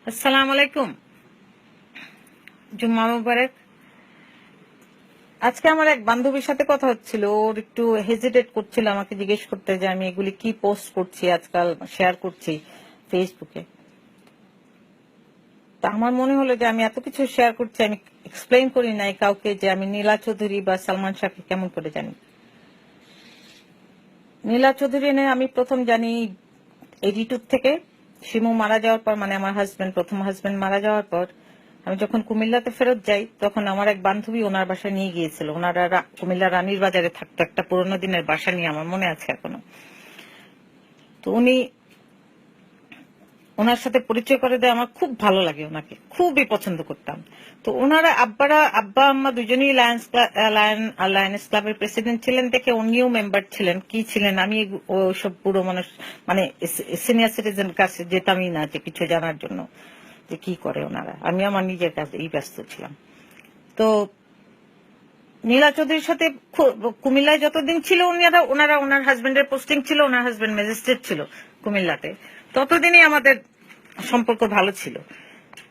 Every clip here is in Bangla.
আসসালামু আলাইকুম, জুম্মা মুবারক। আজকে আমার এক বান্ধবীর সাথে কথা হচ্ছিল। ওর একটু হেজিটেট করছিল আমাকে জিজ্ঞেস করতে যে আমি এগুলি কি পোস্ট করছি, আজকাল শেয়ার করছি ফেসবুকে। তা আমার মনে হলো যে আমি এত কিছু শেয়ার করছি, আমি এক্সপ্লেইন করি নাই কাউকে যে আমি নীলা চৌধুরী বা সালমান শাহকে কেমন করে জানি। নীলা চৌধুরী আমি প্রথম জানি 82 থেকে। শিমু মারা যাওয়ার পর, মানে আমার প্রথম হাজবেন্ড মারা যাওয়ার পর আমি যখন কুমিল্লাতে ফেরত যাই, তখন আমার এক বান্ধবী ওনার বাসায় নিয়ে গিয়েছিল। ওনারা কুমিল্লা রানীর বাজারে থাকতো, একটা পুরোনো দিনের বাসা নিয়ে, আমার মনে আছে এখনো। তো ওনার সাথে পরিচয় করে দেয়, আমার খুব ভালো লাগে, ওনাকে খুবই পছন্দ করতাম। তো ওনারা আব্বা আম্মা দুজনেই লায়ন্স ক্লাবের প্রেসিডেন্ট ছিলেন দেখে উনিও মেম্বার ছিলেন, কি ছিলেন আমি ওইসব পুরো মানুষ, মানে সিনিয়র সিটিজেন কাছে যেতামই না যে কিছু জানার জন্য যে কি করে ওনারা। আমি আমার নিজের কাজেই ব্যস্ত ছিলাম। তো নীলা চৌধুরীর সাথে কুমিল্লায় যতদিন ছিল ওনার হাজবেন্ডের পোস্টিং ছিল, ওনার হাজবেন্ড ম্যাজিস্ট্রেট ছিল কুমিল্লাতে, ততদিনই আমাদের সম্পর্ক ভালো ছিল।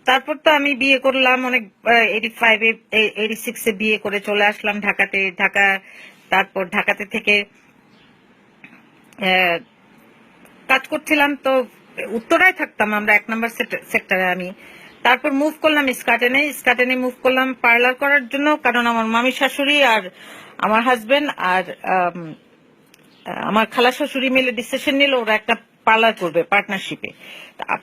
তারপর তো আমি বিয়ে করলাম অনেক 86-এ বিয়ে করে চলে আসলাম তারপর ঢাকাতে থেকে কাজ করছিলাম। তো উত্তরায় থাকতাম আমরা, 1 নম্বর সেক্টরে। আমি তারপর মুভ করলাম স্কাটেনে মুভ করলাম পার্লার করার জন্য, কারণ আমার মামি শাশুড়ি আর আমার হাজবেন্ড আর আমার খালা শাশুড়ি মিলে ডিসিশন নিল ওরা একটা পার্লার করবে পার্টনারশিপে।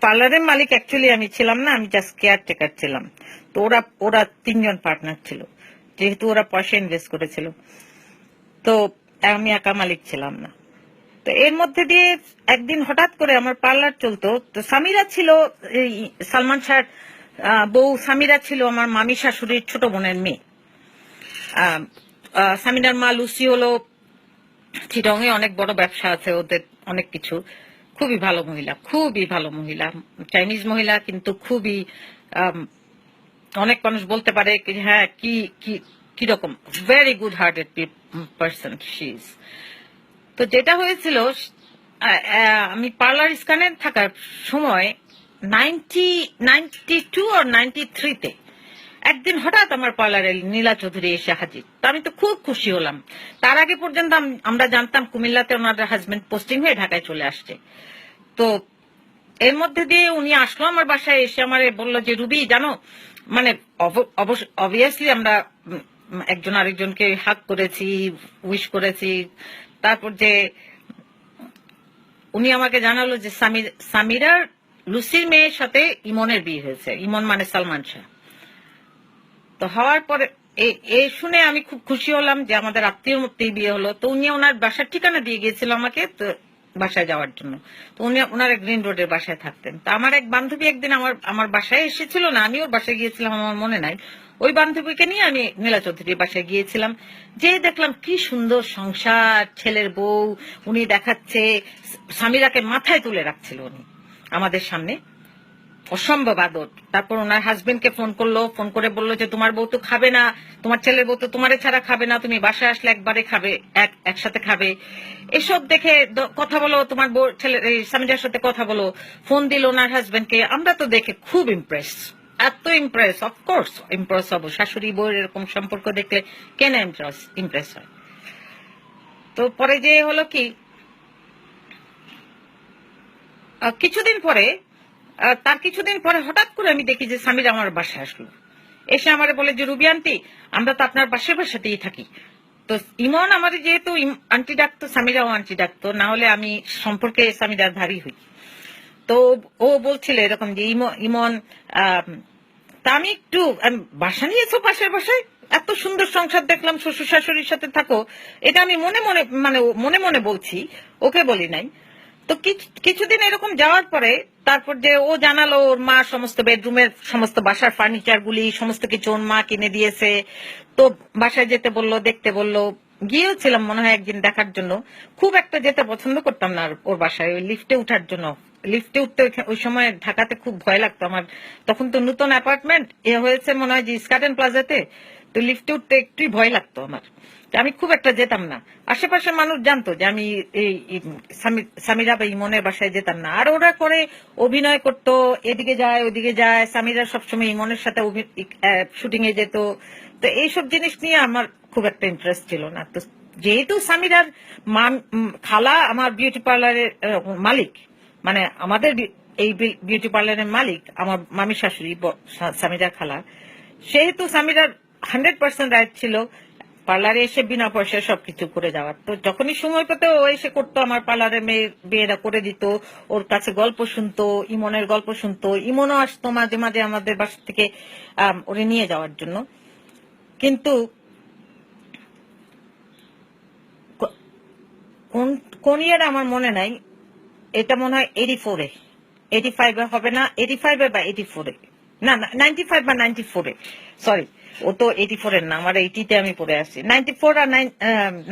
পার্লারের মালিক অ্যাকচুয়ালি আমি ছিলাম না, আমি জাস্ট কেয়ারটেকার ছিলাম। তো ওরা 3জন পার্টনার ছিল, যেহেতু ওরা পয়সা ইনভেস্ট করেছিল। তো আমি একা মালিক ছিলাম না। তো এর মধ্যে দিয়ে একদিন হঠাৎ করে আমার পার্লার চলতো। তো সামিরা ছিল সালমান শাহর বউ, সামিরা ছিল আমার মামি শাশুড়ির ছোট বোনের মেয়ে। সামিরার মা লুসি হলো চিটংয়ে অনেক বড় ব্যবসা আছে ওদের, অনেক কিছু। খুবই ভালো মহিলা, চাইনিজ মহিলা, কিন্তু খুবই অনেক মানুষ বলতে পারে হ্যাঁ কি কি কিরকম very good hearted person she is. তো যেটা হয়েছিল, আমি পার্লার স্ক্যানে থাকার সময় 92 আর 93-তে একদিন হঠাৎ আমার পার্লারে নীলা চৌধুরী এসে হাজির। তো আমি তো খুব খুশি হলাম। তার আগে পর্যন্ত আমরা জানতাম কুমিল্লাতে ওনার হাজবেন্ড পোস্টিং হয়ে ঢাকায় চলে আসছে। তো এর মধ্যে দিয়ে উনি আসলো আমার বাসায়, এসে আমার বললো যে রুবি জানো, মানে অবভিয়াসলি আমরা একজন আরেকজনকে হাগ করেছি, উইশ করেছি। তারপর যে উনি আমাকে জানালো যে সামিরার লুসির মেয়ের সাথে ইমনের বিয়ে হয়েছে। ইমন মানে সালমান শাহ। তো হওয়ার পরে এ শুনে আমি খুব খুশি হলাম যে আমাদের আত্মীয়র মধ্যেই বিয়ে হলো। তো উনি ওনার বাসার ঠিকানা দিয়ে গিয়েছিল আমাকে, তো বাসায় যাওয়ার জন্য। তো উনি ওনার গ্রিন রোডের বাসায় থাকতেন। তো আমার এক বান্ধবী একদিন আমার বাসায় এসেছিল না, আমি ওর বাসায় গিয়েছিলাম, আমার মনে নাই। ওই বান্ধবীকে নিয়ে আমি নীলা চৌধুরীর বাসায় গিয়েছিলাম। যে দেখলাম কি সুন্দর সংসার, ছেলের বউ উনি দেখাচ্ছে, সামিরাকে মাথায় তুলে রাখছিল উনি আমাদের সামনে, অসম্ভব আদর। তারপর ওনার হাজবেন্ডকে ফোন করে বললো যে তোমার বউ তো খাবে না, তোমার ছেলের বউ তো তোমারে ছাড়া খাবে না, তুমি বাসায় আসলে একবারে খাবে, একসাথে খাবে। এসব দেখে কথা বলো, তোমার বউ সামিরার সাথে কথা বলো। ফোন দিল ওনার হাজবেন্ডকে। আমরা তো দেখে খুব ইমপ্রেস, এত ইমপ্রেস, অফকোর্স ইমপ্রেস হবো। শাশুড়ি বউয়ের এরকম সম্পর্ক দেখলে কেন ইমপ্রেস হয়। তো পরে যে হলো কি, তার কিছুদিন পরে হঠাৎ করে আমি দেখি যে সামির আমার বাসায় আসলো। এসে আমার বলে যে রুবি আন্টি, আমরা তো আপনার বাসাতেই থাকি। তো ইমন আমার যেহেতু আন্টি ডাকতো, সামিরাও আন্টি ডাকতো, না হলে আমি সম্পর্কে সামিরার ধারী হই। তো ও বলছিল এরকম যে ইমন তা আমি একটু বাসা নিয়েছো পাশের বাসায়, এত সুন্দর সংসার দেখলাম, শ্বশুর শাশুড়ির সাথে থাকো। এটা আমি মনে মনে বলছি, ওকে বলি নাই। তো কিছুদিন এরকম যাওয়ার পরে তারপর যে ও জানালো ওর মা সমস্ত বেডরুমের সমস্ত বাসার ফার্নিচার গুলি সমস্ত কিছু ওর মা কিনে দিয়েছে। তো বাসায় যেতে বললো, দেখতে বললো। গিয়েছিলাম মনে হয় একদিন দেখার জন্য। খুব একটা যেতে পছন্দ করতাম না ওর বাসায়, ওই লিফটে উঠার জন্য। লিফটে উঠতে ওই সময় ঢাকাতে খুব ভয় লাগতো আমার। তখন তো নতুন অ্যাপার্টমেন্ট হয়েছে মনে হয় যে স্কার্টেন প্লাজাতে। তো লিফটে উঠতে একটুই ভয় লাগতো আমার। আমি খুব একটা যেতাম না। আশেপাশের মানুষ জানতো যে আমি এই সামিরা বা ইমনের বাসায় যেতাম না। আর ওরা করে অভিনয় করতো, এদিকে যায় ওদিকে যায়। সামিরা সবসময় ইমনের সাথে শুটিং এ যেত। তো এইসব জিনিস নিয়ে আমার খুব একটা ইন্টারেস্ট ছিল না। তো যেহেতু সামিরার খালা আমার বিউটি পার্লারের মালিক, মানে আমাদের এই বিউটি পার্লারের মালিক আমার মামি শাশুড়ি সামিরার খালা, সেহেতু সামিরার 100% রাইট ছিল পার্লারে এসে বিনা পয়সায় সবকিছু করে যাওয়ার। তো যখনই সময় পেত ও এসে করতো, আমার পার্লারে মেয়েরা করে দিত, ওর কাছে গল্প শুনতো, ইমনের গল্প শুনতো। ইমনও আসতো মাঝে মাঝে আমাদের বাসা থেকে ওরে নিয়ে যাওয়ার জন্য। কিন্তু কোন ইয়ার আমার মনে নাই, এটা মনে হয় 84-এ, 85-এ হবে না, 85-এ বা 84-এ, না 95 বা 94-এ, সরি। ও তো 84-এর না, আমার 80-তে আমি পড়ে আসছি। 94 আর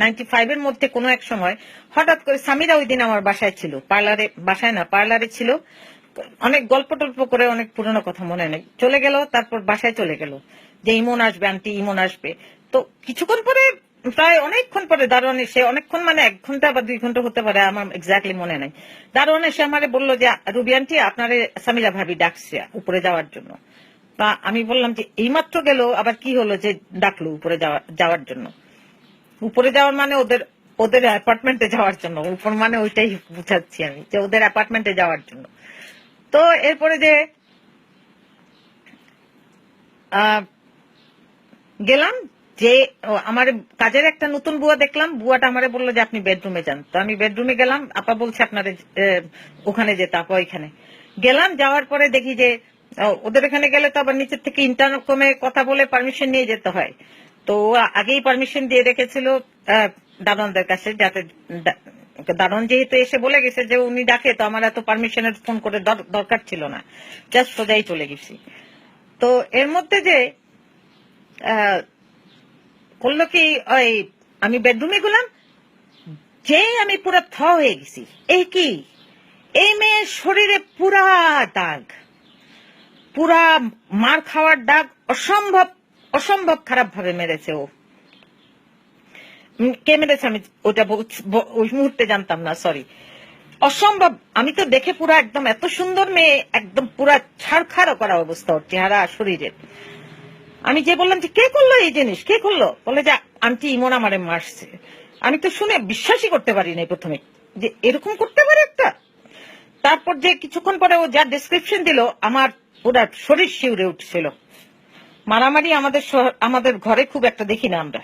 95-এর মধ্যে কোনো এক সময় হঠাৎ করে সামিরা ওই দিন আমার বাসায় ছিল, বাসায় না পার্লারে ছিল। অনেক গল্প টল্প করে, অনেক পুরনো কথা মনে নেই, চলে গেল। তারপর বাসায় চলে গেল যে ইমন আসবে, আন্টি ইমন আসবে। তো কিছুক্ষণ পরে, প্রায় অনেকক্ষণ পরে দারোয়ান এসে, অনেকক্ষণ মানে 1 ঘন্টা বা 2 ঘন্টা হতে পারে, আমার এক্স্যাক্টলি মনে নাই, দারোয়ান এসে আমারে বললো যে রুবি আন্টি আপনারে সামিরা ভাবি ডাকছে উপরে যাওয়ার জন্য। তা আমি বললাম যে এইমাত্র গেল, আবার কি হলো যে ডাকলো উপরে যাওয়ার জন্য? উপরে যাওয়ার মানে ওদের ওদের অ্যাপার্টমেন্টে যাওয়ার জন্য। উপর মানে ওইটাই বুঝাচ্ছি আমি, যে ওদের অ্যাপার্টমেন্টে যাওয়ার জন্য। তো এরপরে যে গেলাম, যে আমার কাজের একটা নতুন বুয়া দেখলাম, বুয়াটা আমারে বললো যে আপনি বেডরুমে যান। তো আমি বেডরুমে গেলাম, আপা বলছে আপনাদের ওখানে যেতে। আপা ওইখানে গেলাম, যাওয়ার পরে দেখি যে ওদের এখানে গেলে তো আবার নিচের থেকে ইন্টারকমে কথা বলে পারমিশন নিয়ে যেতে হয়। তো ও আগেই পারমিশন দিয়ে রেখেছিল দারোয়ানদের কাছে, যাতে দারোয়ান যেহেতু এসে বলে গেছে যে উনি ডাকে, তো আমার এত পারমিশনের ফোন করে দরকার ছিল না, জাস্ট সোজাই চলে গেছি। তো এর মধ্যে যে করলো কি, ওই আমি বেডরুমে গেলাম, যে আমি পুরো হয়ে গেছি। এই কি, এই মেয়ের শরীরে পুরা দাগ, পুরা মার খাওয়ার দাগ, অসম্ভব অসম্ভব খারাপ ভাবে মেরেছে ও। কে মেরেছে আমি ওটা ওই মুহূর্তে জানতাম না, সরি। অসম্ভব, আমি তো দেখে পুরা একদম, এত সুন্দর মেয়ে, একদম পুরা ছাড়খাড় করা অবস্থা ওর চেহারা শরীরের। আমি যে বললাম যে কে করলো এই জিনিস, কে করলো? বলে যে আন্টি ইমন আমারে মারছে। আমি তো শুনে বিশ্বাসই করতে পারি নাই প্রথমে, যে এরকম করতে পারে একটা। তারপর যে কিছুক্ষণ পরে ও যা ডেসক্রিপশন দিল, আমার পুরা শরীর শিউরে উঠছিল। মারামারি আমাদের ঘরে খুব একটা দেখি না, আমরা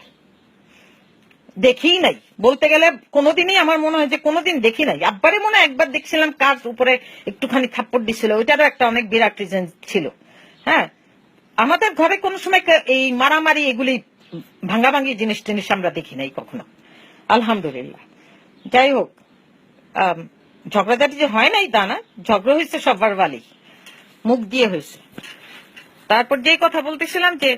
দেখিই নাই বলতে গেলে। কোনোদিনই আমার মনে হয় যে কোনোদিন দেখি নাই। আব্বারে মনে হয় একবার দেখছিলাম কাজ উপরে একটুখানি থাপ্পড় দিছিল, ওইটারও একটা অনেক বিরাট রিজন ছিল। হ্যাঁ, আমাদের ঘরে কোনো সময় এই মারামারি, এগুলি ভাঙ্গাভাঙ্গি জিনিস টিনিস আমরা দেখি নাই কখনো, আলহামদুলিল্লাহ। যাই হোক, ঝগড়াঝাটি যে হয় নাই তা না, ঝগড়া হয়েছে সবার বালি, মুখ দিয়ে হয়েছে। তারপর যেই কথা বলতেছিলাম যে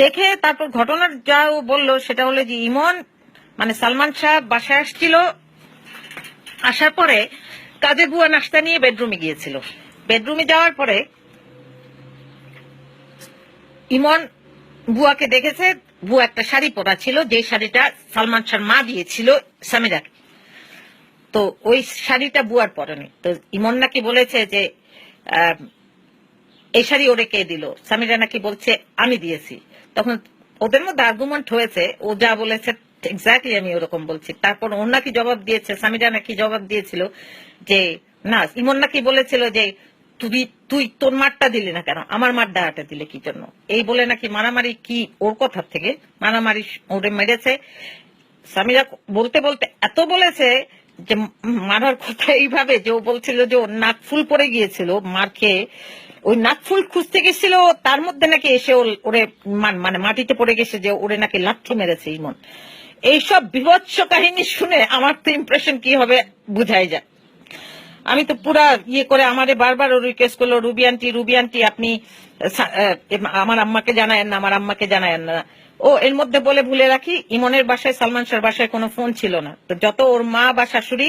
দেখে, তারপর ঘটনার যা ও বললো সেটা হলো যে ইমন মানে সালমান শাহ বাসায় আসছিল, আসার পরে কাজে বুয়া নাস্তা নিয়ে বেডরুমে গিয়েছিল। বেডরুমে যাওয়ার পরে ইমন বুয়াকে দেখেছে, বুয়া একটা শাড়ি পরা ছিল, যে শাড়িটা সালমান শাহর মা দিয়েছিল সামিরাকে। তো ওই শাড়িটা বুয়ার পরনে। তো ইমন নাকি বলেছে যে এই শাড়ি ওরে কে দিল? সামিরা নাকি বলছে আমি দিয়েছি। তখন ওদের মধ্যে আর্গুমেন্ট হয়েছে, ও যা বলেছে এক্স্যাক্টলি আমি ওরকম বলছি। তারপর ওর নাকি জবাব দিয়েছে, সামিরা নাকি জবাব দিয়েছিল যে না, ইমন নাকি বলেছিল যে তুই তোর মারটা দিলি না কেন, আমার মার ডাহাটা দিলে কি জন্য? এই বলে নাকি মারামারি, কি ওর কথা থেকে মারামারি ওরে মেরেছে। সামিরা বলতে বলতে এত বলেছে যে মারার কথা এইভাবে যে ও বলছিল যে ওর নাক ফুল পড়ে গিয়েছিল মার খেয়ে, ওই নাক ফুল খুঁজতে গেছিল, তার মধ্যে নাকি এসে ওরে মানে মাটিতে পড়ে গেছে, যে ওরে নাকি লাথি মেরেছে ইমন। এইসব বিভৎস কাহিনী শুনে আমার তো ইমপ্রেশন কি হবে বুঝাই যায়। আমি তো পুরা ইয়ে করে, আমারে বারবার ও রিকোয়েস্ট করলো, রুবি আন্টি আপনি আমার আম্মাকে জানায়েন না, আমার আম্মাকে জানায়েন না। ও এর মধ্যে বলে ভুলে রাখি, ইমনের বাসায় সালমান শাহর বাসায় কোনো ফোন ছিল না। তো যত ওর মা বা শাশুড়ি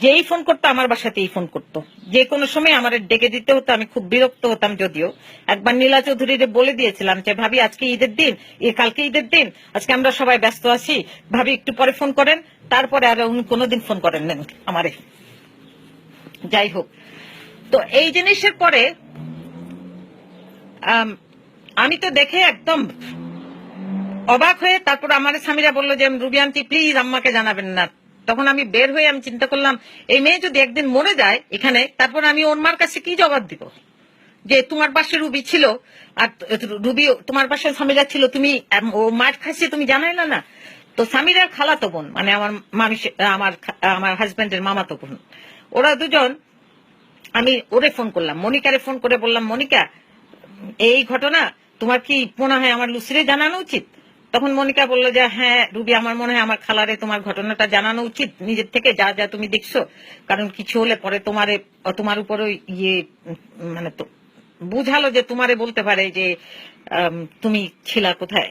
যেই ফোন করতো আমার বাসাতেই ফোন করতো, যে কোনো সময় আমার ডেকে দিতে হতো। আমি খুব বিরক্ত হতাম। যদিও একবার নীলা চৌধুরীরে বলে দিয়েছিলাম যে ভাবি আজকে ঈদের দিন, কালকে ঈদের দিন, আজকে আমরা সবাই ব্যস্ত আছি, ভাবি একটু পরে ফোন করেন। তারপরে আর উনি কোনোদিন ফোন করেন না আমারে। যাই হোক, তো এই জিনিসের পরে আমি তো দেখে একদম অবাক হয়ে, তারপর আমার স্বামীরা বললো যে রুবি আন্টি প্লিজ আম্মাকে জানাবেন না। তখন আমি বের হয়ে আমি চিন্তা করলাম, এই মেয়ে যদি একদিন মরে যায় এখানে, তারপর আমি ওর মার কাছে কি জবাব দিব? যে তোমার পাশে রুবি ছিল, আর রুবি তোমার পাশে সামিরা ছিল, তুমি ও মার খাইছে তুমি জানাইলা না? তো সামিরার খালাতো বোন, মানে আমার মানুষ, আমার হাজবেন্ডের মামাতো বোন, ওরা দুজন, আমি ওরে ফোন করলাম, মনিকারে ফোন করে বললাম, মনিকা এই ঘটনা তোমার কি মনে হয় আমার লুসিরে জানানো উচিত? তখন মনিকা বললো যে হ্যাঁ রুবি, আমার মনে হয় আমার খালারে তোমার ঘটনাটা জানানো উচিত নিজের থেকে, যা যা তুমি দেখছো, কারণ কিছু হলে পরে তোমার উপরে ইয়ে মানে বুঝালো যে তোমারে বলতে পারে যে তুমি ছিলা কোথায়।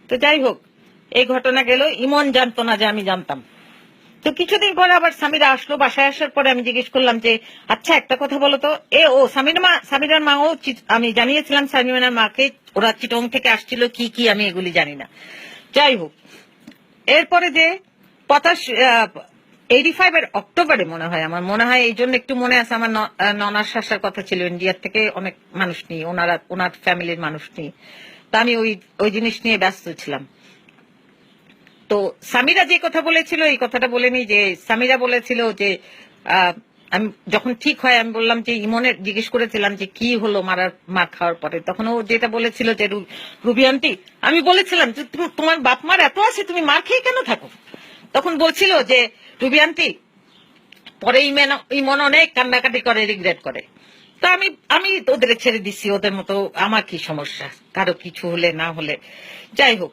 তো যাই হোক, এই ঘটনা গেল। ইমন জানতো না যে আমি জানতাম। তো কিছুদিন পরে আবার সামিরা আসলো। বাসায় আসার পরে আমি জিজ্ঞেস করলাম যে আচ্ছা একটা কথা বলো তো, সামিরার মাও আমি জানিয়েছিলাম সামিরার মাকে, ওরা চিটং থেকে আসছিল, কি কি আমি এগুলি জানি না। যাই হোক, এরপরে যে 85 এর অক্টোবরে মনে হয়, আমার মনে হয় এই জন্য একটু মনে আছে, আমার ননার শাসার কথা ছিল, ইন্ডিয়ার থেকে অনেক মানুষ নিয়ে, ওনার ফ্যামিলির মানুষ নিয়ে। তা আমি ওই জিনিস নিয়ে ব্যস্ত ছিলাম। তো সামিরা যে কথা বলেছিল এই কথাটা বলেনি, যে সামিরা বলেছিল যে আমি যখন ঠিক হয়, আমি বললাম যে ইমনের জিজ্ঞেস করেছিলাম যে কি হলো মার খাওয়ার পরে, তখন ও যেটা বলেছিল যে রুবি আন্টি, আমি বলেছিলাম যে তোমার বাপ মার এত আছে, তুমি মার খেয়ে কেন থাকো? তখন বলছিল যে রুবি আন্টি পরে ইমন অনেক কান্নাকাটি করে, রিগ্রেট করে। তো আমি ওদের ছেড়ে দিচ্ছি, ওদের মতো আমার কি সমস্যা, কারো কিছু হলে না হলে। যাই হোক,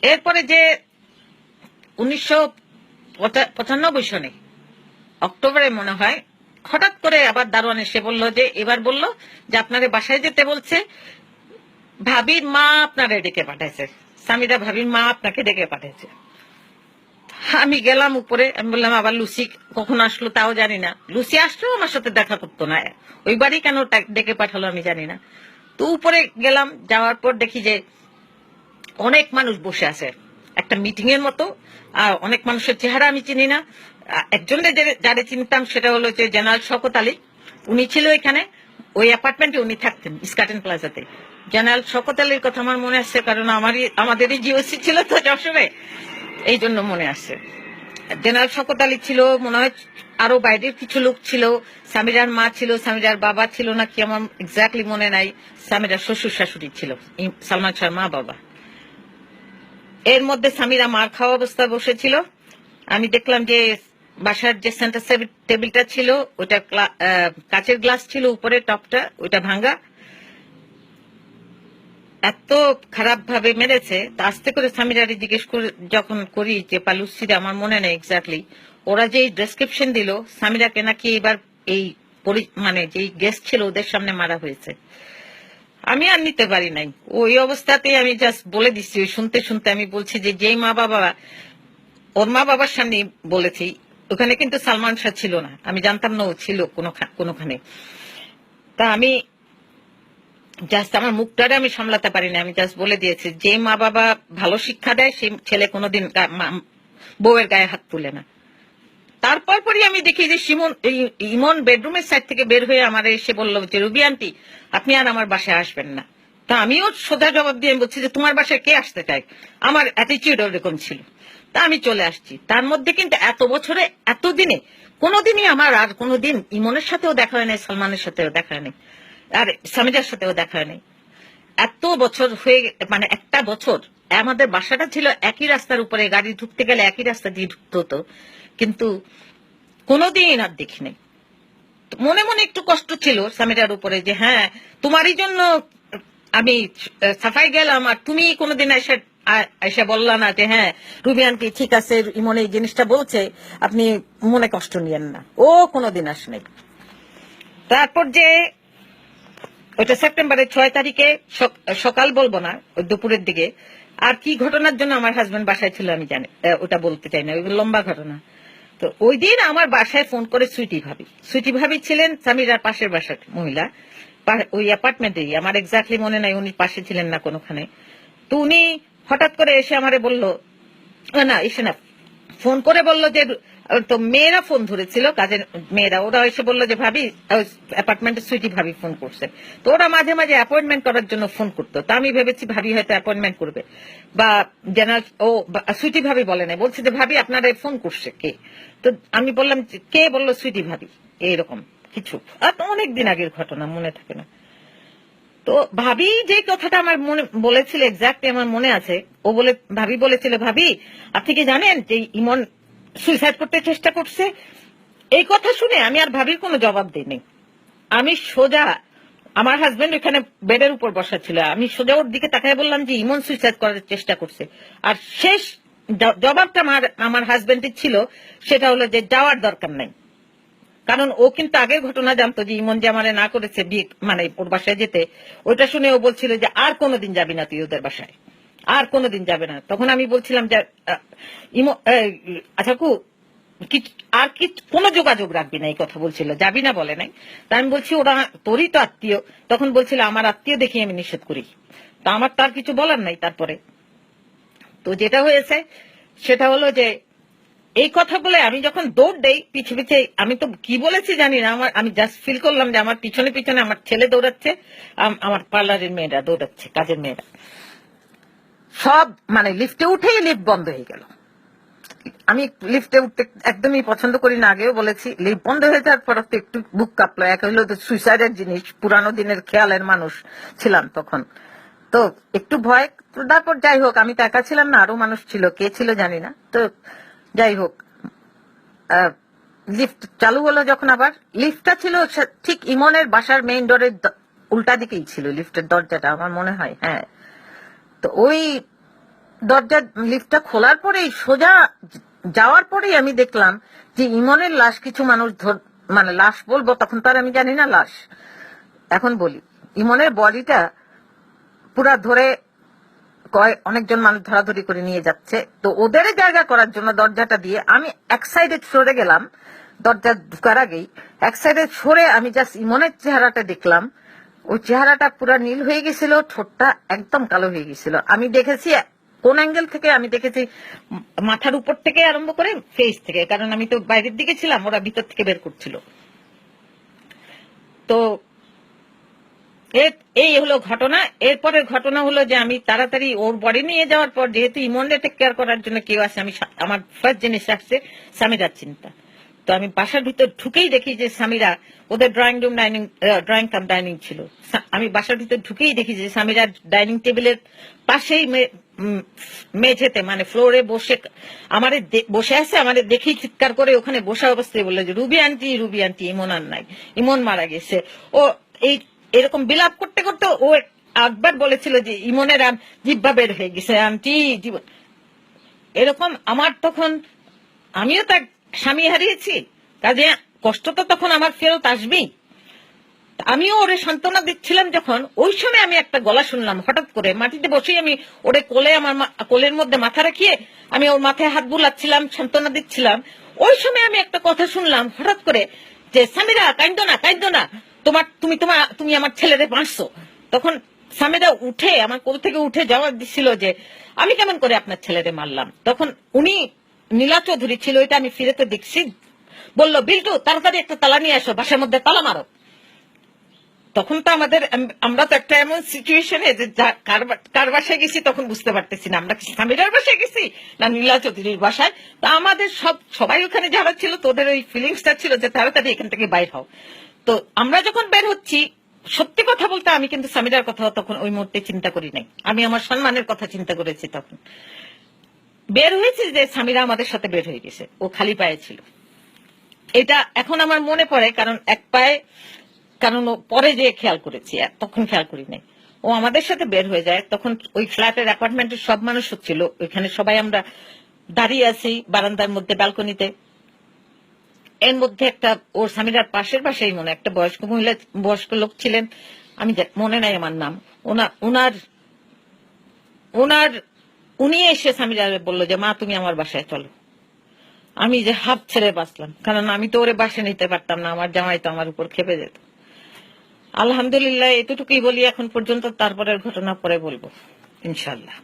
এরপরে যে 1995 সনে অক্টোবরে মনে হয় হঠাৎ করে আবার দারোয়ান এসে বললো যে, এবার বললো যে আপনারে বাসায় যেতে বলছে, ভাবির মা আপনারে ডেকে পাঠাইছে, সামিরা ভাবির মা আপনাকে ডেকে পাঠাইছে। আমি গেলাম উপরে, আমি বললাম আবার লুসি কখন আসলো তাও জানি না, লুসি আসলেও আমার সাথে দেখা করতো না, ওই বাড়ি কেন ডেকে পাঠালো আমি জানি না। তো উপরে গেলাম, যাওয়ার পর দেখি যে অনেক মানুষ বসে আছে একটা মিটিং এর মতো, আর অনেক মানুষের চেহারা আমি চিনি না। একজনের যারা চিনতাম সেটা হলো যে জেনারেল শওকত আলী, উনি ছিল এখানে, ওই অ্যাপার্টমেন্টে উনি থাকতেন স্কাটেন প্লাজাতে। জেনারেল শওকত আলীর কথা আমার মনে আসছে, কারণ আমাদেরই জিওসি ছিল তো যশোরে, এই জন্য মনে আসছে। জেনারেল শওকত আলী ছিল, মনে হয় আরো বাইরের কিছু লোক ছিল, সামিরার মা ছিল, সামিরার বাবা ছিল নাকি আমার এক্স্যাক্টলি মনে নাই, সামিরার শ্বশুর শাশুড়ি ছিল, সালমান শাহর মা বাবা। এর মধ্যে সামিরা মার খাওয়া অবস্থায় বসেছিল। আমি দেখলাম যে বাসার যে সেন্টার টেবিলটা ছিল ওটা কাচের গ্লাস ছিল, উপরে টপটা ওইটা ভাঙ্গা, এত খারাপ ভাবে মেরেছে। আস্তে করে সামিরারে জিজ্ঞেস করে যখন করি যে পালুসিরা, আমার মনে নেই এক্স্যাক্টলি, ওরা যে ডেসক্রিপশন দিল সামিরাকে নাকি এবার এই মানে যে গেস্ট ছিল ওদের সামনে মারা হয়েছে। আমি আর নিতে পারি নাই, ওই অবস্থাতে আমি জাস্ট বলে দিচ্ছি। ওই শুনতে শুনতে আমি বলছি যে যেই মা বাবা, ওর মা বাবার সামনে বলেছি, ওখানে কিন্তু সালমান শাহ ছিল না, আমি জানতাম না ও ছিল কোনোখানে। তা আমি জাস্ট আমার মুখটারে আমি সামলাতে পারি না, আমি জাস্ট বলে দিয়েছি যে মা বাবা ভালো শিক্ষা দেয় সেই ছেলে কোনোদিন বউয়ের গায়ে হাত তুলে না। তারপর পরই আমি দেখি যে ইমন বেডরুমের সাইড থেকে বের হয়ে আমার এসে বললো যে রুবি আন্টি আপনি আর আমার বাসায় আসবেন না। তা আমিও সোজা জবাব দিয়ে বলছি যে তোমার বাসায় কে আসতে চায়, আমার অ্যাটিচিউড ওরকম ছিল। তা আমি চলে আসছি। তার মধ্যে কিন্তু এত বছরে এতদিনে কোনোদিনই আমার আর কোনোদিন ইমনের সাথেও দেখা হয় নাই, সালমানের সাথেও দেখা হয় নাই, আর সামিরার সাথেও দেখা হয় নাই। এত বছর হয়ে, মানে একটা বছর আমাদের বাসাটা ছিল একই রাস্তার উপরে, গাড়ি ঢুকতে গেলে একই রাস্তা দিয়ে ঢুকতে হতো, কিন্তু কোনোদিন আর দেখি নাই। মনে মনে একটু কষ্ট ছিল সামিরার উপরে যে হ্যাঁ তোমারই জন্য আমি সাফাই গেলাম, আর তুমি কোনোদিন এসে বললা না যে হ্যাঁ রুবি আন্টি ঠিক আছে, ইমন এই জিনিসটা বলছে, আপনি মনে কষ্ট নিয়েন না। ও কোনোদিন আসে নাই। তারপর যে ওইটা সেপ্টেম্বরের 6 তারিখে সকাল বলবো না, ওই দুপুরের দিকে। আর কি ঘটনার জন্য আমার হাজবেন্ড বাসায় ছিল আমি জানি, ওটা বলতে চাই না, ওই লম্বা ঘটনা। তো ওই দিন আমার বাসায় ফোন করে সুইটি ভাবি ছিলেন সামিরার পাশের বাসার মহিলা, ওই অ্যাপার্টমেন্টেই, আমার এক্স্যাক্টলি মনে নাই উনি পাশে ছিলেন না কোনোখানে। তো উনি হঠাৎ করে এসে আমারে বললো, না এসে না, ফোন করে বললো যে, তো মেয়েরা ফোন ধরেছিল, কাজের মেয়েরা, ওরা এসে বললো যে ভাবি অ্যাপার্টমেন্টে সুইটি ভাবি ফোন করছে। তো ওরা মাঝে মাঝে অ্যাপয়েন্টমেন্ট করার জন্য ফোন করতো, তো আমি ভেবেছি ভাবি হয়তো অ্যাপয়েন্টমেন্ট করবে, বা জেনারেল ও সুইটি ভাবি বলে নাই, বলছে যে ভাবি আপনারা ফোন করছে কে। তো আমি বললাম কে, বললো সুইটি ভাবি, এরকম কিছু। আর অনেকদিন আগের ঘটনা, মনে থাকে না। তো ভাবি যে কথাটা আমার মনে বলেছিল, এক্স্যাক্টলি আমার মনে আছে, ভাবি বলেছিল, ভাবি আপনি কি জানেন যে ইমন সুইসাইড করতে চেষ্টা করছে। এই কথা শুনে আমি আর ভাবির কোনো জবাব দিইনি। আমি সোজা, আমার হাজবেন্ড ওখানে বেডের উপর বসা ছিল, আমি সোজা ওর দিকে তাকায় বললাম যে ইমন সুইসাইড করার চেষ্টা করছে। আর শেষ জবাবটা আমার হাজবেন্ডের ছিল, সেটা হলো যে যাওয়ার দরকার নাই। কারণ ও কিন্তু আগের ঘটনা জানতো যে ইমন যে আমারে না করেছে বিয়ে, মানে ওর বাসায় যেতে। ওইটা শুনে ও বলছিল যে আর কোনোদিন যাবি না তুই ওদের বাসায়, আর কোনোদিন যাবে না। তখন আমি বলছিলাম যে আচ্ছা আর কি কোনো যোগাযোগ রাখবি না, এই কথা বলছিল, যাবি না বলে নাই। তা আমি বলছি ওরা তোরই তো আত্মীয়। তখন বলছিল আমার আত্মীয় দেখি আমি নিষেধ করি, তা আমার তার কিছু বলার নাই। তারপরে তো যেটা হয়েছে সেটা হলো যে এই কথা বলে আমি যখন দৌড় দেই পিছে পিছে, আমি তো কি বলেছি জানি না, আমি জাস্ট ফিল করলাম যে আমার পিছনে পিছনে আমার ছেলে দৌড়াচ্ছে, আমার পার্লারের মেয়েরা দৌড়াচ্ছে, কাজের মেয়েরা সব, মানে লিফটে উঠেই লিফট বন্ধ হয়ে গেল। আমি লিফটে উঠতে একদমই পছন্দ করি না, আগেও বলেছি। লিফট বন্ধ হয়ে যাওয়ার পর তো একটু বুক কাঁপলো। এক হইলো সুইসাইডের জিনিস, পুরানো দিনের খেয়ালের মানুষ ছিলাম তখন, তো একটু ভয়। তারপর যাই হোক, আমি তো একা ছিলাম না, আরো মানুষ ছিল, কে ছিল জানি না। তো যাই হোক, লিফট চালু হলো যখন, আবার লিফটটা ছিল ঠিক ইমনের বাসার মেইন ডোরের উল্টা দিকেই ছিল লিফটের দরজাটা, আমার মনে হয়। হ্যাঁ, তো ওই দরজা লিফটটা খোলার পরেই, সোজা যাওয়ার পরেই আমি দেখলাম যে ইমনের লাশ কিছু মানুষ মানে লাশ বলবো, তখন তার আমি জানি না লাশ, এখন বলি ইমনের বডিটা পুরা ধরে অনেকজন মানুষ ধরাধরি করে নিয়ে যাচ্ছে। তো ওদের জায়গা করার জন্য দরজাটা দিয়ে আমি এক সাইডে সরে গেলাম, দরজা ঢুকার আগেই এক সাইডে সরে আমি জাস্ট ইমনের চেহারাটা দেখলাম। ওই চেহারাটা পুরা নীল হয়ে গেছিল, ঠোঁটটা একদম কালো হয়ে গেছিল। আমি দেখেছি কোন অ্যাঙ্গেল থেকে, আমি দেখেছি মাথার উপর থেকে আরম্ভ করে ফেস থেকে, কারণ আমি তো বাইরের দিকে ছিলাম, ওরা ভিতর থেকে বের করছিল। তো এই হলো ঘটনা। এরপরের ঘটনা হলো যে আমি তাড়াতাড়ি ওর বডি নিয়ে যাওয়ার পর, যেহেতু ইমনকে টেক কেয়ার করার জন্য কেউ আছে, আমার ফার্স্ট জিনিস আসছে সামিরার চিন্তা। তো আমি বাসার ভিতর ঢুকেই দেখি যে সামিরা, ওদের ড্রয়িং কাম ডাইনিং ছিল, আমি বাসার ভিতর ঢুকেই দেখি যে সামিরা ডাইনিং টেবিলের পাশেই মেঝেতে, মানে ফ্লোরে বসে আছে। আমাদের দেখেই চিৎকার করে ওখানে বসা অবস্থায় বললো যে রুবি আন্টি ইমন আর নাই, ইমন মারা গেছে। ও এরকম বিলাপ করতে করতে ও একবার বলেছিল যে ইমনের জিহ্বা বের হয়ে গেছে, আন্টি জীবন এরকম। আমার তখন, আমিও তো স্বামী হারিয়েছি, কাজে কষ্ট তো তখন আমার ফেরত আসবেই। আমিও ওরে সান্ত্বনা দিচ্ছিলাম যখন, ওই সময় আমি একটা গলা শুনলাম হঠাৎ করে মাটিতে বসেই, আমি ওরে কোলে, আমার কোলের মধ্যে মাথা রাখিয়ে আমি ওর মাথায় হাত বুলাচ্ছিলাম, সান্ত্বনা দিচ্ছিলাম। ওই সময় আমি একটা কথা শুনলাম হঠাৎ করে যে সামিরা কাইন্দো না, তুমি আমার ছেলেরে মারছো। তখন সামিরা উঠে আমার কোল থেকে উঠে জবাব দিচ্ছিল যে আমি কেমন করে আপনার ছেলেরে মারলাম। তখন উনি নীলা চৌধুরী ছিল, এটা আমি ফিরেতে দেখছি, বললো বিল্টু তাড়াতাড়ি একটা তালা নিয়ে আসো, বাসার মধ্যে তালা মারো। তখন তো আমরা তো একটা এমন সিচুয়েশনে যে কার বাসায় গেছি তখন বুঝতে পারতেছি না, আমরা কি সামিরার বাসায় গেছি না নীলা চৌধুরীর বাসায়। তা আমাদের সবাই ওখানে যারা ছিল, তোদের ওই ফিলিংসটা ছিল যে তাড়াতাড়ি এখান থেকে বাইর হও। তো আমরা যখন বের হচ্ছি, সত্যি কথা বলতে আমি কিন্তু সামিরার কথা তখন ওই মুহূর্তে চিন্তা করি নাই, আমি আমার সম্মানের কথা চিন্তা করেছি। তখন বের হয়েছে যে সামিরা আমাদের সাথে বের হয়ে গেছে, ও খালি পায়ে ছিল। এটা এখন আমার মনে পড়ে, কারণ এক পায়ে, কারণ ও পরে যে খেয়াল করেছি, তখন খেয়াল করি নাই। ও আমাদের সাথে বের হয়ে যায়, তখন ওই ফ্ল্যাটের অ্যাপার্টমেন্টের সব মানুষ ছিল ওইখানে, সবাই আমরা দাঁড়িয়ে আছি বারান্দার মধ্যে, ব্যালকনিতে। এর মধ্যে একটা ওর স্বামীরার পাশের বাসায় মনে একটা বয়স্ক লোক ছিলেন, আমি মনে নাই আমার নাম, উনি এসে সামিরা বললো যে মা তুমি আমার বাসায় চলো। আমি যে হাফ ছেড়ে বাঁচলাম, কারণ আমি তো ওরে বাসে নিতে পারতাম না, আমার জামাই তো আমার উপর খেপে যেত। আলহামদুলিল্লাহ, এতটুকুই বলি এখন পর্যন্ত, তারপরের ঘটনা পরে বলবো ইনশাল্লাহ।